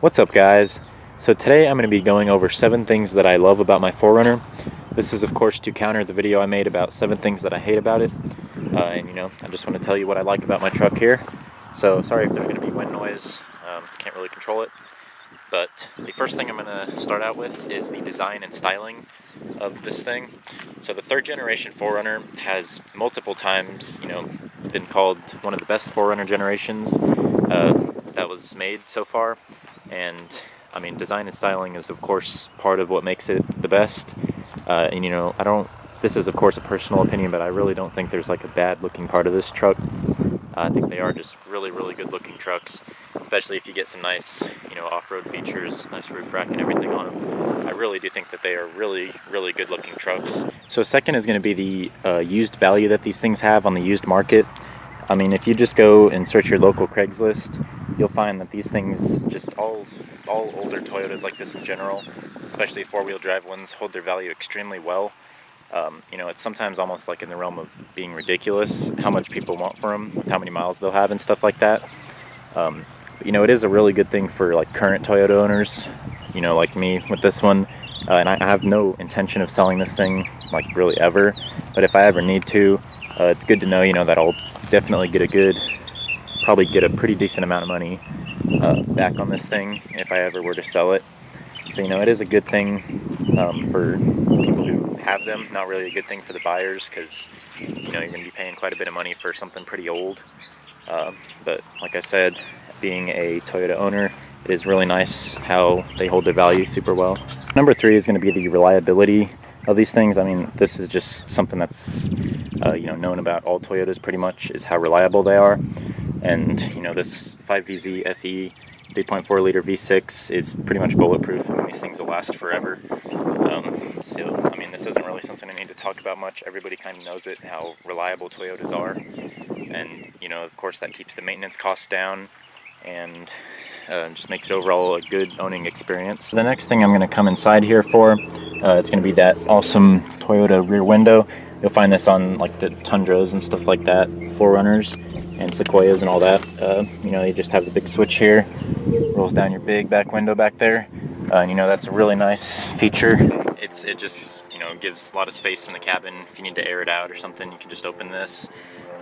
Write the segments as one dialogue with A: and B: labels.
A: What's up, guys? So today I'm going to be going over 7 things that I love about my 4Runner. This is of course to counter the video I made about 7 things that I hate about it. I just want to tell you what I like about my truck here. So sorry if there's going to be wind noise, can't really control it. But the first thing I'm going to start out with is the design and styling of this thing. So the 3rd generation 4Runner has multiple times, been called one of the best 4Runner generations that was made so far. And I mean, design and styling is of course part of what makes it the best. This is of course a personal opinion, but I really don't think there's like a bad looking part of this truck. I think they are just really good looking trucks, especially if you get some nice, off-road features, nice roof rack and everything on them. I really do think that they are really good looking trucks. So second is going to be the used value that these things have on the used market. I mean, if you just go and search your local Craigslist, you'll find that these things, just all older Toyotas like this in general, especially 4-wheel drive ones, hold their value extremely well. It's sometimes almost like in the realm of being ridiculous how much people want for them, how many miles they'll have and stuff like that. But it is a really good thing for like current Toyota owners, like me with this one. And I have no intention of selling this thing like really ever, but if I ever need to, it's good to know, that I'll definitely probably get a pretty decent amount of money back on this thing if I ever were to sell it. So it is a good thing for people who have them, not really a good thing for the buyers, because you're going to be paying quite a bit of money for something pretty old. But like I said, being a Toyota owner, it is really nice how they hold their value super well. Number 3 is going to be the reliability of these things. I mean, this is just something that's known about all Toyotas pretty much, is how reliable they are. And this 5VZ FE 3.4 liter V6 is pretty much bulletproof. I mean, these things will last forever. So I mean, this isn't really something I need to talk about much. Everybody kind of knows it, how reliable Toyotas are. And of course that keeps the maintenance costs down and just makes it overall a good owning experience. The next thing I'm going to come inside here for, it's going to be that awesome Toyota rear window. You'll find this on like the Tundras and stuff like that, 4Runners and Sequoias and all that. You just have the big switch here, rolls down your big back window back there. That's a really nice feature. It just gives a lot of space in the cabin. If you need to air it out or something, you can just open this.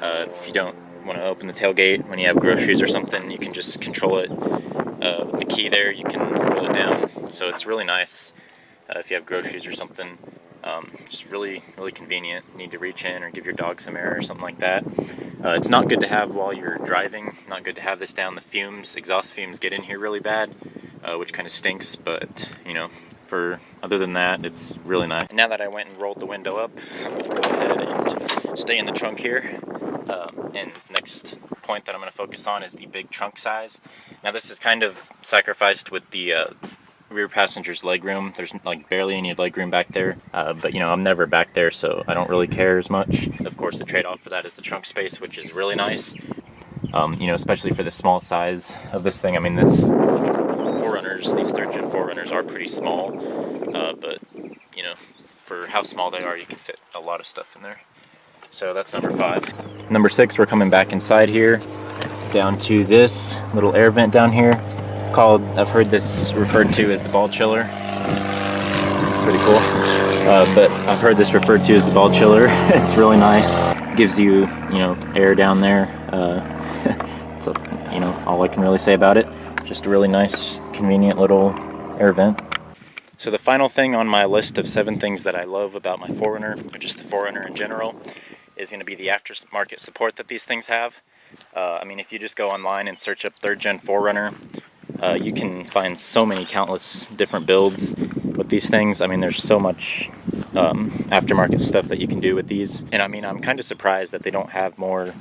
A: If you don't want to open the tailgate when you have groceries or something, you can just control it with the key there. You can roll it down, so it's really nice if you have groceries or something. Just really convenient. You need to reach in or give your dog some air or something like that. It's not good to have while you're driving. Not good to have this down. The fumes, exhaust fumes, get in here really bad, which kind of stinks. But other than that, it's really nice. And now that I went and rolled the window up, I'm going to go ahead and stay in the trunk here. And next point that I'm going to focus on is the big trunk size. Now this is kind of sacrificed with the rear passenger's legroom. There's like barely any legroom back there, but I'm never back there, so I don't really care as much. Of course, the trade-off for that is the trunk space, which is really nice. Especially for the small size of this thing. I mean, these 3rd gen 4Runners are pretty small, but for how small they are, you can fit a lot of stuff in there. So that's number 5. Number 6, we're coming back inside here, down to this little air vent down here. I've heard this referred to as the ball chiller. Pretty cool. But I've heard this referred to as the ball chiller. It's really nice. Gives you, air down there. So, all I can really say about it. Just a really nice, convenient little air vent. So the final thing on my list of 7 things that I love about my 4Runner, or just the 4Runner in general, is going to be the aftermarket support that these things have. I mean, if you just go online and search up 3rd gen 4Runner, you can find so many countless different builds with these things. I mean, there's so much aftermarket stuff that you can do with these. And I mean, I'm kind of surprised that they don't have more,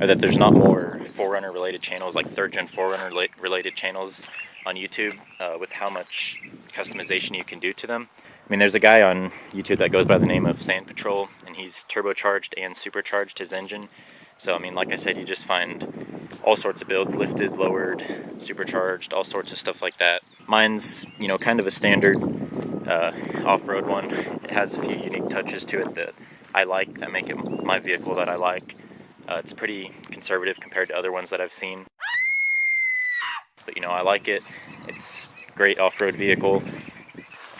A: or that there's not more 4Runner related channels, like 3rd gen 4Runner related channels on YouTube, with how much customization you can do to them. I mean, there's a guy on YouTube that goes by the name of Sand Patrol, and he's turbocharged and supercharged his engine. So I mean, like I said, you just find all sorts of builds, lifted, lowered, supercharged, all sorts of stuff like that. Mine's, kind of a standard off-road one. It has a few unique touches to it that I like, that make it my vehicle that I like. It's pretty conservative compared to other ones that I've seen. But I like it. It's great off-road vehicle,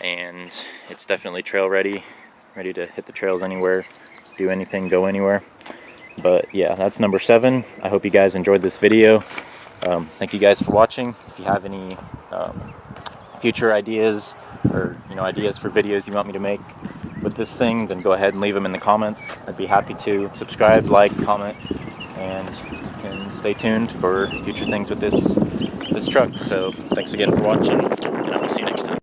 A: and it's definitely trail ready to hit the trails anywhere, do anything, go anywhere. But yeah, that's number 7. I hope you guys enjoyed this video. Thank you guys for watching. If you have any future ideas, or ideas for videos you want me to make with this thing, then go ahead and leave them in the comments. I'd be happy to. Subscribe, like, comment, and you can stay tuned for future things with this truck. So thanks again for watching, and I will see you next time.